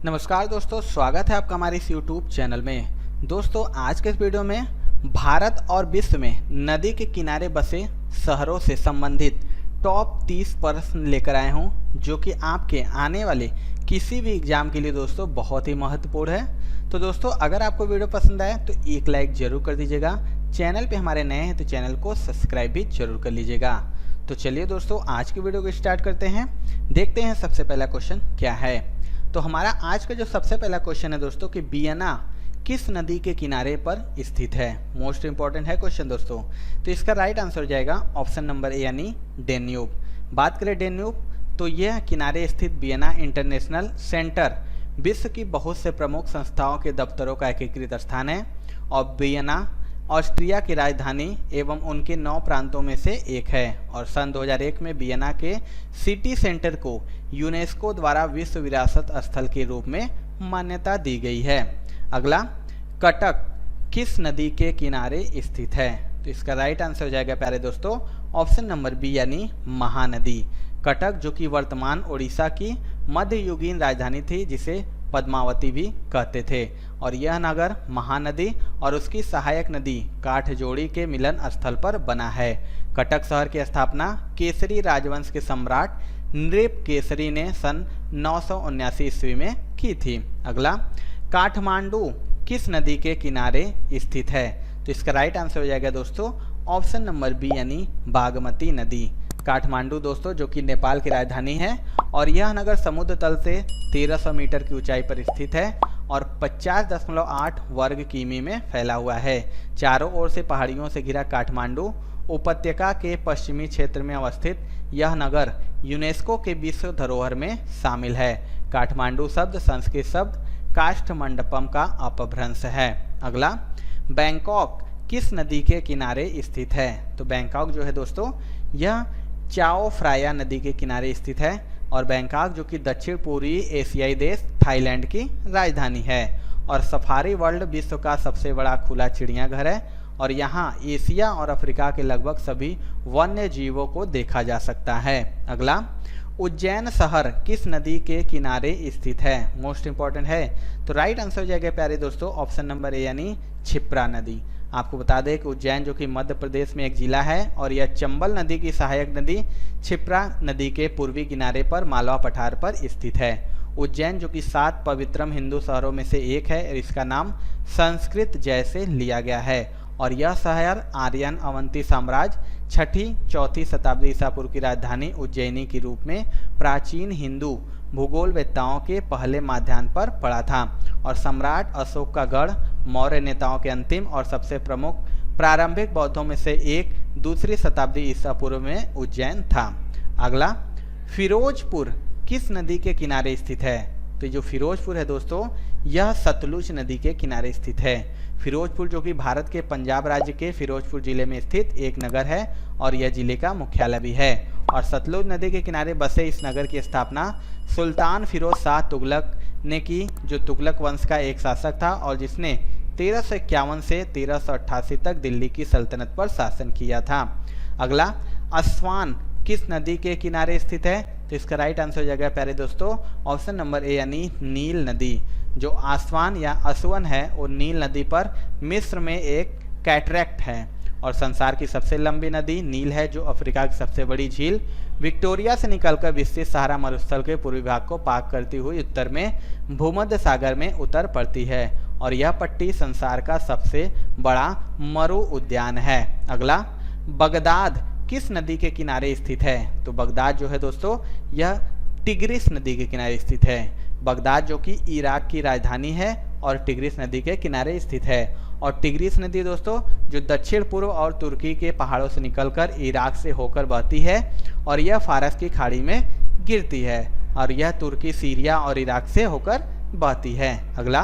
नमस्कार दोस्तों, स्वागत है आपका हमारे इस YouTube चैनल में। दोस्तों, आज के इस वीडियो में भारत और विश्व में नदी के किनारे बसे शहरों से संबंधित टॉप 30 प्रश्न लेकर आए हूं, जो कि आपके आने वाले किसी भी एग्जाम के लिए दोस्तों बहुत ही महत्वपूर्ण है। तो दोस्तों, अगर आपको वीडियो पसंद आए तो एक लाइक जरूर कर दीजिएगा। चैनल पे हमारे नए हैं तो चैनल को सब्सक्राइब भी जरूर कर लीजिएगा। तो चलिए दोस्तों, आज की वीडियो को स्टार्ट करते हैं। देखते हैं सबसे पहला क्वेश्चन क्या है। तो हमारा आज का जो सबसे पहला क्वेश्चन है दोस्तों कि वियना किस नदी के किनारे पर स्थित है। मोस्ट इंपॉर्टेंट है क्वेश्चन दोस्तों। तो इसका राइट आंसर हो जाएगा ऑप्शन नंबर ए यानी डेन्यूब। बात करें डेन्यूब तो यह किनारे स्थित वियना इंटरनेशनल सेंटर विश्व की बहुत से प्रमुख संस्थाओं के दफ्तरों का एकीकृत स्थान है और वियना ऑस्ट्रिया की राजधानी एवं उनके 9 प्रांतों में से एक है। और सन 2001 में वियना के सिटी सेंटर को यूनेस्को द्वारा विश्व विरासत स्थल के रूप में मान्यता दी गई है। अगला, कटक किस नदी के किनारे स्थित है। तो इसका राइट आंसर हो जाएगा प्यारे दोस्तों ऑप्शन नंबर बी यानी महानदी। कटक जो कि वर्तमान ओडिशा की मध्ययुगीन राजधानी थी, जिसे पद्मावती भी कहते थे, और यह नगर महानदी और उसकी सहायक नदी काठजोड़ी के मिलन स्थल पर बना है। कटक शहर की स्थापना केसरी राजवंश के सम्राट नृप केसरी ने सन 979 ईस्वी में की थी। अगला, काठमांडू किस नदी के किनारे स्थित है। तो इसका राइट आंसर हो जाएगा दोस्तों ऑप्शन नंबर बी यानी बागमती नदी। काठमांडू दोस्तों जो कि नेपाल की राजधानी है और यह नगर समुद्र तल से 1300 मीटर की ऊंचाई पर स्थित है और 50.8 वर्ग किमी में फैला हुआ है। चारों ओर से पहाड़ियों से घिरा काठमांडू उपत्यका के पश्चिमी क्षेत्र में अवस्थित यह नगर यूनेस्को के विश्व धरोहर में शामिल है। काठमांडू शब्द संस्कृत शब्द काष्ठमंडपम का अपभ्रंश है। अगला, बैंकॉक किस नदी के किनारे स्थित है। तो बैंकॉक जो है दोस्तों यह चाओ फ्राया नदी के किनारे स्थित है और बैंकॉक जो कि दक्षिण पूर्वी एशियाई देश थाईलैंड की राजधानी है और सफारी वर्ल्ड विश्व का सबसे बड़ा खुला चिड़ियाघर है और यहाँ एशिया और अफ्रीका के लगभग सभी वन्य जीवों को देखा जा सकता है। अगला, उज्जैन शहर किस नदी के किनारे स्थित है। मोस्ट इंपॉर्टेंट है। तो राइट आंसर हो जाएगा प्यारे दोस्तों ऑप्शन नंबर ए यानी क्षिप्रा नदी। आपको बता दें कि उज्जैन जो कि मध्य प्रदेश में एक जिला है और यह चंबल नदी की सहायक नदी क्षिप्रा नदी के पूर्वी किनारे पर मालवा पठार पर स्थित है। उज्जैन जो कि 7 पवित्रम हिंदू शहरों में से एक है और इसका नाम संस्कृत जय से लिया गया है और यह शहर आर्यन अवंती साम्राज्य 6ठी-4ठी शताब्दी ईसा पूर्व की राजधानी उज्जैनी के रूप में प्राचीन हिंदू भूगोलवेत्ताओं के पहले माध्याह्न पर पड़ा था और सम्राट अशोक का गढ़ मौर्य नेताओं के अंतिम और सबसे प्रमुख प्रारंभिक बौद्धों में से एक 2री शताब्दी ईसा पूर्व में उज्जैन था। अगला, फिरोजपुर किस नदी के किनारे स्थित है। तो जो फिरोजपुर है दोस्तों यह सतलुज नदी के किनारे स्थित है। फिरोजपुर जो कि भारत के पंजाब राज्य के फिरोजपुर जिले में स्थित एक नगर है और यह जिले का मुख्यालय भी है और सतलुज नदी के किनारे बसे इस नगर की स्थापना सुल्तान फिरोज शाह तुगलक ने की, जो तुगलक वंश का एक शासक था और जिसने 1351 से 1388 तक दिल्ली की सल्तनत पर शासन किया था। अगला, अस्वान किस नदी के किनारे स्थित है। तो इसका राइट आंसर हो जाएगा प्यारे दोस्तों ऑप्शन नंबर ए यानी नील नदी। जो आसवान या असवन है वो नील नदी पर मिस्र में एक कैटरैक्ट है और संसार की सबसे लंबी नदी नील है, जो अफ्रीका की सबसे बड़ी झील विक्टोरिया से निकलकर विस्तृत सहारा मरुस्थल के पूर्वी भाग को पार करती हुई उत्तर में भूमध्य सागर में उतर पड़ती है और यह पट्टी संसार का सबसे बड़ा मरु उद्यान है। अगला, बगदाद किस नदी के किनारे स्थित है। तो बगदाद जो है दोस्तों यह टिग्रिस नदी के किनारे स्थित है। बगदाद जो कि इराक की राजधानी है और टिग्रिस नदी के किनारे स्थित है और टिग्रिस नदी दोस्तों जो दक्षिण पूर्व और तुर्की के पहाड़ों से निकलकर इराक से होकर बहती है और यह फारस की खाड़ी में गिरती है और यह तुर्की, सीरिया और इराक से होकर बहती है। अगला,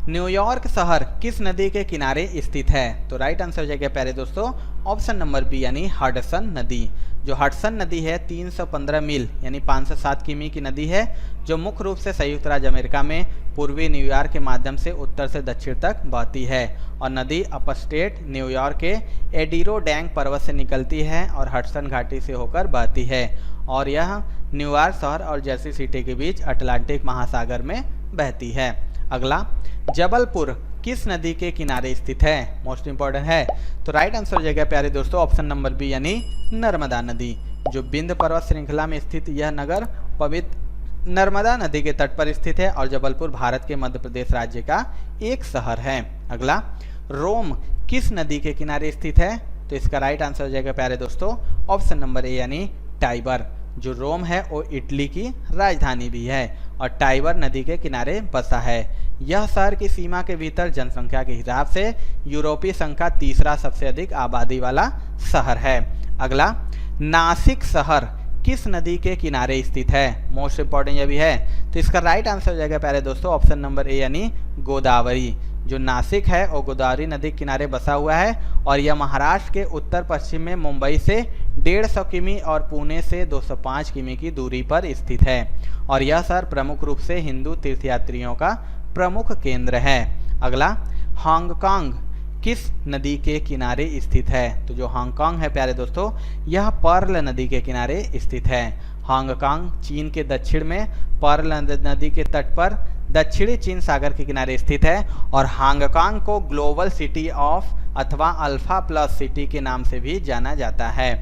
न्यूयॉर्क शहर किस नदी के किनारे स्थित है? तो राइट आंसर हो जाएगा प्यारे दोस्तों ऑप्शन नंबर बी यानी हडसन नदी। जो हडसन नदी है 315 मील यानी 507 किमी की नदी है, जो मुख्य रूप से संयुक्त राज्य अमेरिका में पूर्वी न्यूयॉर्क के माध्यम से उत्तर से दक्षिण तक बहती है। और नदी अपस्टेट न्यूयॉर्क के एडिरोडैंग पर्वत से निकलती है और हडसन घाटी से होकर बहती है। और यह न्यूयॉर्क शहर और जर्सी सिटी के बीच अटलांटिक महासागर में बहती है। अगला, जबलपुर किस नदी के किनारे स्थित है? मोस्ट इंपॉर्टेंट है। तो राइट आंसर हो जाएगा प्यारे दोस्तों ऑप्शन नंबर बी यानी नर्मदा नदी। जो विंध्य पर्वत श्रृंखला में स्थित यह नगर पवित्र नर्मदा नदी के तट पर स्थित है और जबलपुर भारत के मध्य प्रदेश राज्य का एक शहर है। अगला, रोम किस नदी के किनारे स्थित है? तो इसका राइट आंसर हो जाएगा प्यारे दोस्तों ऑप्शन नंबर ए यानी टाइबर। जो रोम है वो इटली की राजधानी भी है और टाइबर नदी के किनारे बसा है। यह शहर की सीमा के भीतर जनसंख्या के हिसाब से यूरोपीय संघ का तीसरा सबसे अधिक आबादी वाला शहर है। अगला, नासिक शहर किस नदी के किनारे स्थित है? मोस्ट इंपॉर्टेंट यह भी है। तो इसका राइट आंसर हो जाएगा प्यारे दोस्तों ऑप्शन नंबर ए यानी गोदावरी। जो नासिक है वो गोदावरी नदी के किनारे बसा हुआ है और यह महाराष्ट्र के उत्तर पश्चिम में मुंबई से 150 किमी और पुणे से 205 किमी की दूरी पर स्थित है। और यह शहर प्रमुख रूप से हिंदू तीर्थयात्रियों का प्रमुख केंद्र है। अगला, हांगकांग किस नदी के किनारे स्थित है? तो जो हांगकांग है प्यारे दोस्तों यह पर्ल नदी के किनारे स्थित है। हांगकांग चीन के दक्षिण में पर्ल नदी के तट पर दक्षिणी चीन सागर के किनारे स्थित है और हांगकांग को ग्लोबल सिटी ऑफ अथवा अल्फा प्लस सिटी के नाम से भी जाना जाता है।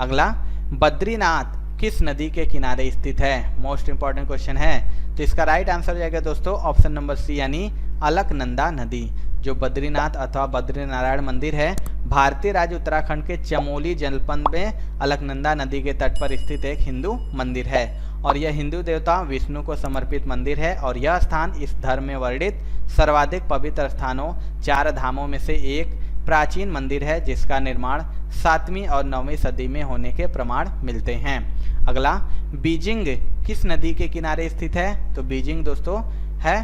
अगला, बद्रीनाथ किस नदी के किनारे स्थित है? मोस्ट इंपॉर्टेंट क्वेश्चन है। तो इसका राइट आंसर हो जाएगा दोस्तों ऑप्शन नंबर सी यानी अलकनंदा नदी। जो बद्रीनाथ अथवा बद्रीनारायण मंदिर है भारतीय राज्य उत्तराखंड के चमोली जनपद में अलकनंदा नदी के तट पर स्थित एक हिंदू मंदिर है और यह हिंदू देवता विष्णु को समर्पित मंदिर है। और यह स्थान इस धर्म में वर्णित सर्वाधिक पवित्र स्थानों 4 धामों में से एक प्राचीन मंदिर है जिसका निर्माण 7वीं और 9वीं सदी में होने के प्रमाण मिलते हैं। अगला, बीजिंग किस नदी के किनारे स्थित है? तो बीजिंग दोस्तों है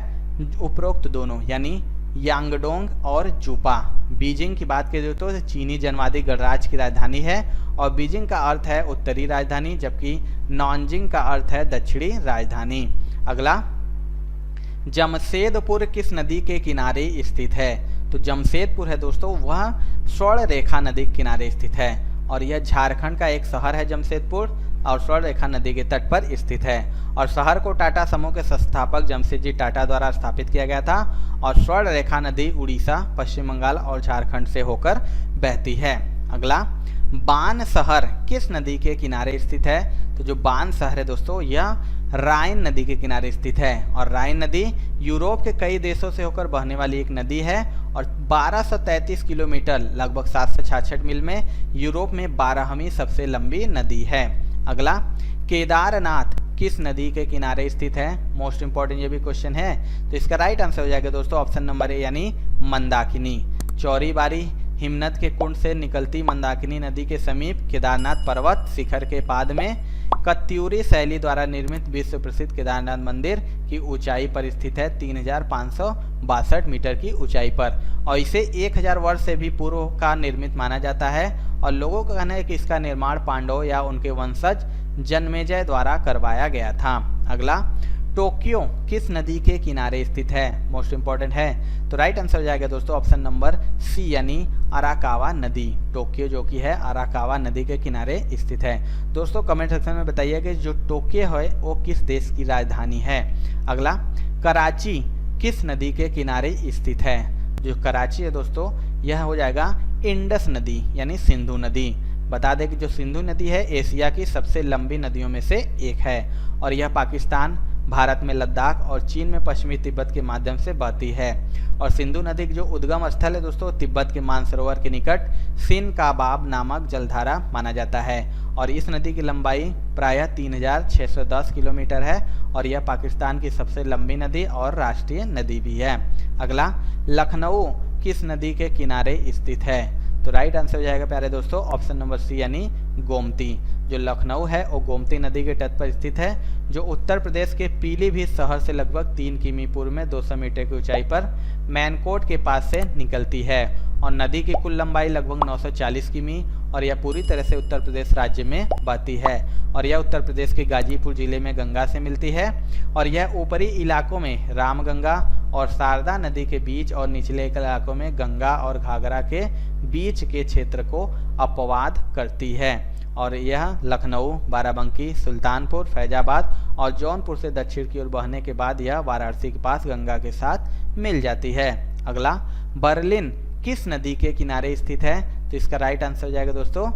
उपरोक्त दोनों यानी यांगडोंग और जूपा। बीजिंग की बात करें तो चीनी जनवादी गणराज्य की राजधानी है और बीजिंग का अर्थ है उत्तरी राजधानी जबकि नॉनजिंग का अर्थ है दक्षिणी राजधानी। अगला, जमशेदपुर किस नदी के किनारे स्थित है? तो जमशेदपुर है दोस्तों वह स्वर्ण रेखा नदी के किनारे स्थित है और यह झारखंड का एक शहर है जमशेदपुर और स्वर्ण रेखा नदी के तट पर स्थित है। और शहर को टाटा समूह के संस्थापक जमशेदजी टाटा द्वारा स्थापित किया गया था और स्वर्ण रेखा नदी उड़ीसा, पश्चिम बंगाल और झारखंड से होकर बहती है। अगला, बान शहर किस नदी के किनारे स्थित है? तो जो बान शहर है दोस्तों यह राइन नदी के किनारे स्थित है और राइन नदी यूरोप के कई देशों से होकर बहने वाली एक नदी है और 1233 किलोमीटर लगभग 766 मील में यूरोप में 12वीं सबसे लंबी नदी है। अगला, केदारनाथ किस नदी के किनारे स्थित है? मोस्ट इंपॉर्टेंट ये भी क्वेश्चन है। तो इसका राइट आंसर हो जाएगा दोस्तों ऑप्शन नंबर ए यानी मंदाकिनी। चौरी बारी हिमनद के कुंड से निकलती मंदाकिनी नदी के समीप केदारनाथ पर्वत शिखर के पाद में कत्यूरी शैली द्वारा निर्मित विश्व प्रसिद्ध केदारनाथ मंदिर की ऊंचाई पर स्थित है 3562 मीटर की ऊंचाई पर और इसे 1000 वर्ष से भी पूर्व का निर्मित माना जाता है और लोगों का कहना है कि इसका निर्माण पांडवों या उनके वंशज जन्मेजय द्वारा करवाया गया था। अगला, टोक्यो किस नदी के किनारे स्थित है? मोस्ट इंपॉर्टेंट है। तो राइट आंसर हो जाएगा दोस्तों ऑप्शन नंबर सी यानी अराकावा नदी। टोक्यो जो कि है अराकावा नदी के किनारे स्थित है। दोस्तों कमेंट सेक्शन में बताइए कि जो टोक्यो है वो किस देश की राजधानी है। अगला, कराची किस नदी के किनारे स्थित है? जो कराची है दोस्तों यह हो जाएगा इंडस नदी यानी सिंधु नदी। बता दें कि जो सिंधु नदी है एशिया की सबसे लंबी नदियों में से एक है और यह पाकिस्तान, भारत में लद्दाख और चीन में पश्चिमी तिब्बत के माध्यम से बहती है। और सिंधु नदी की जो उद्गम स्थल है दोस्तों तिब्बत के मानसरोवर के निकट सिन काबाब नामक जलधारा माना जाता है और इस नदी की लंबाई प्रायः 3610 किलोमीटर है और यह पाकिस्तान की सबसे लंबी नदी और राष्ट्रीय नदी भी है। अगला, लखनऊ किस नदी के किनारे स्थित है? तो राइट आंसर हो जाएगा प्यारे दोस्तों ऑप्शन नंबर सी यानी गोमती। जो लखनऊ है वो गोमती नदी के तट पर स्थित है, जो उत्तर प्रदेश के पीलीभीत शहर से लगभग 3 किमी पूर्व में 200 मीटर की ऊंचाई पर मैनकोट के पास से निकलती है। और नदी की कुल लंबाई लगभग 940 किमी और यह पूरी तरह से उत्तर प्रदेश राज्य में बहती है। और यह उत्तर प्रदेश के गाजीपुर जिले में गंगा से मिलती है। और यह ऊपरी इलाकों में रामगंगा और शारदा नदी के बीच और निचले इलाकों में गंगा और घाघरा के बीच के क्षेत्र को अपवाद करती है। और यह लखनऊ, बाराबंकी, सुल्तानपुर, फैजाबाद और जौनपुर से दक्षिण की ओर बहने के बाद यह वाराणसी के पास गंगा के साथ मिल जाती है। अगला, बर्लिन किस नदी के किनारे स्थित है? तो इसका राइट आंसर हो जाएगा दोस्तों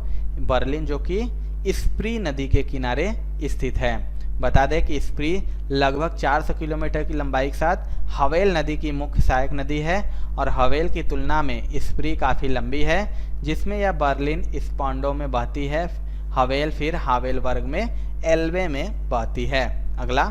बर्लिन, जो कि स्प्री नदी के किनारे स्थित है। बता दें कि स्प्री लगभग 400 किलोमीटर की लंबाई के साथ हवेल नदी की मुख्य सहायक नदी है। और हवेल की तुलना में स्प्री काफ़ी लंबी है, जिसमें यह बर्लिन स्पॉन्डो में बहती है। हवेल फिर हावेल वर्ग में एल्बे में बहती है। अगला,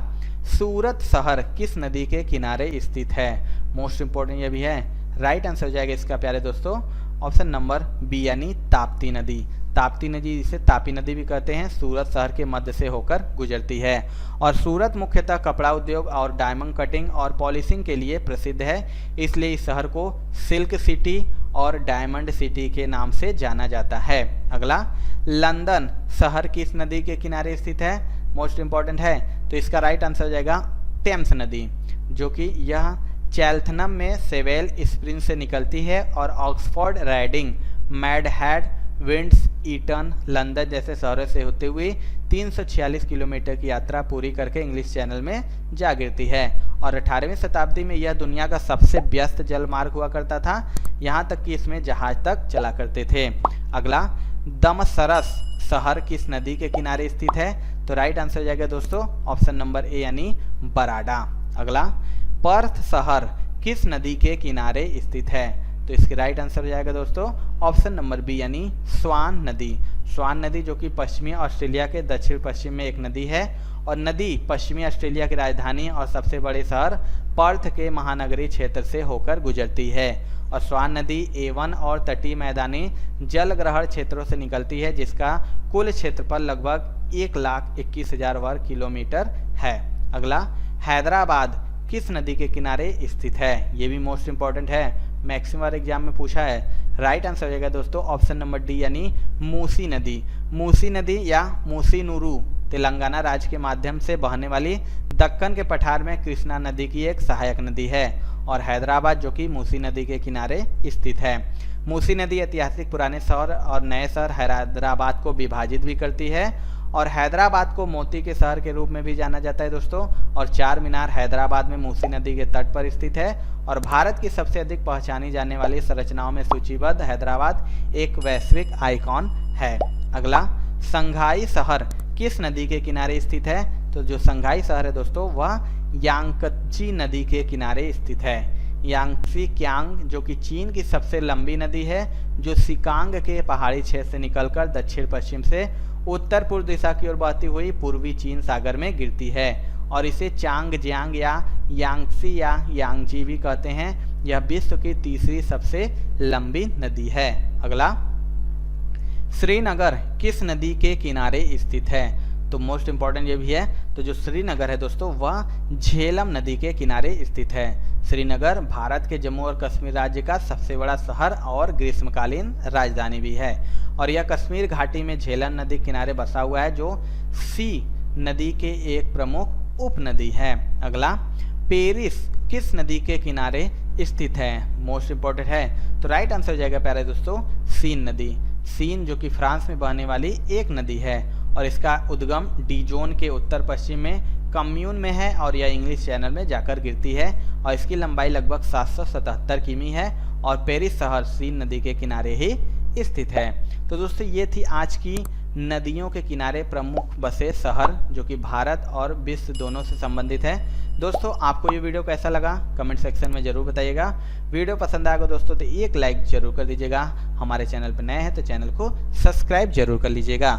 सूरत शहर किस नदी के किनारे स्थित है? मोस्ट इंपॉर्टेंट ये भी है। राइट आंसर हो जाएगा इसका प्यारे दोस्तों ऑप्शन नंबर बी, यानी ताप्ती नदी। ताप्ती नदी, जिसे तापी नदी भी कहते हैं, सूरत शहर के मध्य से होकर गुजरती है। और सूरत मुख्यतः कपड़ा उद्योग और डायमंड कटिंग और पॉलिशिंग के लिए प्रसिद्ध है, इसलिए इस शहर को सिल्क सिटी और डायमंड सिटी के नाम से जाना जाता है। अगला, लंदन शहर किस नदी के किनारे स्थित है? मोस्ट इंपॉर्टेंट है, तो इसका राइट आंसर हो जाएगा टेम्स नदी, जो कि यह चैल्थनम में सेवेल स्प्रिंग से निकलती है और Oxford, Reading, Maidenhead, Windsor, Eton, London जैसे शहरों से होते हुए 346 किलोमीटर की यात्रा पूरी करके इंग्लिश चैनल में जा गिरती है। और 18वीं शताब्दी में यह दुनिया का सबसे व्यस्त जल मार्ग हुआ करता था, यहाँ तक कि इसमें जहाज तक चला करते थे। अगला, दमसरस शहर किस नदी के किनारे स्थित है? तो राइट आंसर हो जाएगा दोस्तों ऑप्शन नंबर ए, यानी बराडा। अगला, पर्थ शहर किस नदी के किनारे स्थित है? तो इसके राइट आंसर हो जाएगा दोस्तों ऑप्शन नंबर बी, यानी स्वान नदी। स्वान नदी, जो कि पश्चिमी ऑस्ट्रेलिया के दक्षिण पश्चिम में एक नदी है। और नदी पश्चिमी ऑस्ट्रेलिया की राजधानी और सबसे बड़े शहर पर्थ के महानगरीय क्षेत्र से होकर गुजरती है। और स्वान नदी एवन और तटीय मैदानी जल ग्रहण क्षेत्रों से निकलती है, जिसका कुल क्षेत्रफल लगभग 1,21,000 वर्ग किलोमीटर है। अगला, हैदराबाद किस नदी के किनारे स्थित है? ये भी मोस्ट इंपॉर्टेंट है, मैक्सिमम एग्जाम में पूछा है। राइट आंसर हो जाएगा दोस्तों ऑप्शन नंबर डी, यानी मूसी नदी। मूसी नदी या मूसी नुरू तेलंगाना राज्य के माध्यम से बहने वाली दक्कन के पठार में कृष्णा नदी की एक सहायक नदी है। और हैदराबाद, जो कि मूसी नदी के किनारे स्थित है। मूसी नदी ऐतिहासिक पुराने शहर और नए शहर हैदराबाद को विभाजित भी करती है। और हैदराबाद को मोती के शहर के रूप में भी जाना जाता है दोस्तों। और चार मीनार हैदराबाद में मूसी नदी के तट पर स्थित है। और भारत की सबसे अधिक पहचानी जाने वाली संरचनाओं में सूचीबद्ध हैदराबाद एक वैश्विक आइकॉन है। अगला, संघाई शहर किस नदी के किनारे स्थित है? तो जो संघाई शहर है दोस्तों वह यांगत्ची नदी के किनारे स्थित है। यांगत्सी क्यांग, जो कि चीन की सबसे लंबी नदी है, जो सिकांग के पहाड़ी क्षेत्र से निकलकर दक्षिण पश्चिम से उत्तर पूर्व दिशा की ओर बहती हुई पूर्वी चीन सागर में गिरती है। और इसे चांगजियांग या यांगत्सी या यांगजी भी कहते हैं। यह विश्व की तीसरी सबसे लंबी नदी है। अगला, श्रीनगर किस नदी के किनारे स्थित है? तो मोस्ट इंपॉर्टेंट ये भी है। तो जो श्रीनगर है दोस्तों वह झेलम नदी के किनारे स्थित है। श्रीनगर भारत के जम्मू और कश्मीर राज्य का सबसे बड़ा शहर और ग्रीष्मकालीन राजधानी भी है। और यह कश्मीर घाटी में झेलम नदी किनारे बसा हुआ है, जो सी नदी के एक प्रमुख उपनदी है। अगला, पेरिस किस नदी के किनारे स्थित है? मोस्ट इंपॉर्टेंट है। तो राइट आंसर हो जाएगा प्यारे दोस्तों सीन नदी। सीन, जो कि फ्रांस में बहने वाली एक नदी है। और इसका उद्गम डिजोन के उत्तर पश्चिम में कम्यून में है। और यह इंग्लिश चैनल में जाकर गिरती है। और इसकी लंबाई लगभग 777 किमी है। और पेरिस शहर सीन नदी के किनारे ही स्थित है। तो दोस्तों ये थी आज की नदियों के किनारे प्रमुख बसे शहर, जो कि भारत और विश्व दोनों से संबंधित है। दोस्तों आपको ये वीडियो कैसा लगा कमेंट सेक्शन में ज़रूर बताइएगा। वीडियो पसंद आएगा दोस्तों तो एक लाइक जरूर कर दीजिएगा। हमारे चैनल पर नए हैं तो चैनल को सब्सक्राइब जरूर कर लीजिएगा।